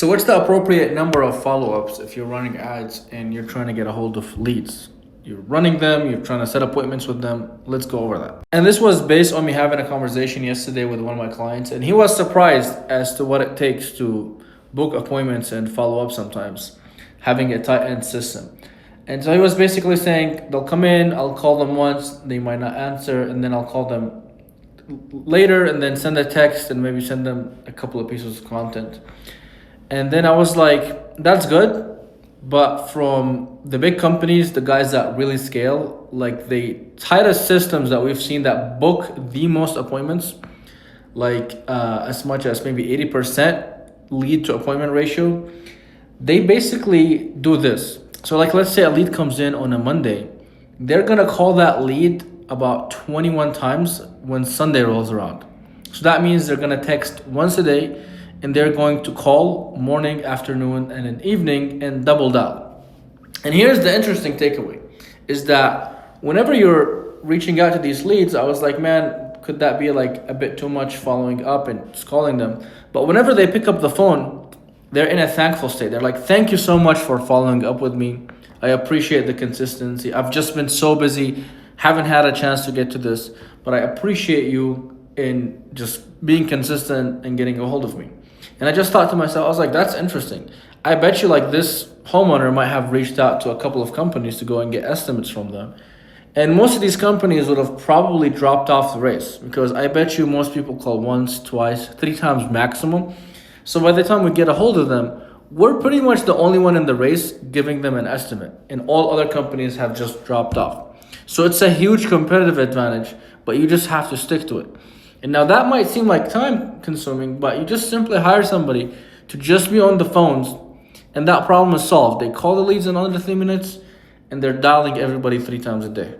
So what's the appropriate number of follow-ups if you're running ads and you're trying to get a hold of leads? You're running them, you're trying to set appointments with them. Let's go over that. And this was based on me having a conversation yesterday with one of my clients, and he was surprised as to what it takes to book appointments and follow up sometimes, having a tight-end system. And so he was basically saying they'll come in, I'll call them once, they might not answer, and then I'll call them later and then send a text and maybe send them a couple of pieces of content. And then I was like, that's good. But from the big companies, the guys that really scale, like the tightest systems that we've seen that book the most appointments, like as much as maybe 80% lead to appointment ratio, they basically do this. So like, let's say a lead comes in on a Monday, they're gonna call that lead about 21 times when Sunday rolls around. So that means they're gonna text once a day, and they're going to call morning, afternoon, and an evening and double dial. And here's the interesting takeaway, is that whenever you're reaching out to these leads, I was like, man, could that be like a bit too much following up and just calling them? But whenever they pick up the phone, they're in a thankful state. They're like, thank you so much for following up with me. I appreciate the consistency. I've just been so busy, haven't had a chance to get to this, but I appreciate you in just being consistent and getting a hold of me. And I just thought to myself, I was like, that's interesting. I bet you like this homeowner might have reached out to a couple of companies to go and get estimates from them. And most of these companies would have probably dropped off the race, because I bet you most people call once, twice, 3 times maximum. So by the time we get a hold of them, we're pretty much the only one in the race giving them an estimate, and all other companies have just dropped off. So it's a huge competitive advantage, but you just have to stick to it. And now that might seem like time consuming, but you just simply hire somebody to just be on the phones, and that problem is solved. They call the leads in under 3 minutes, and they're dialing everybody 3 times a day.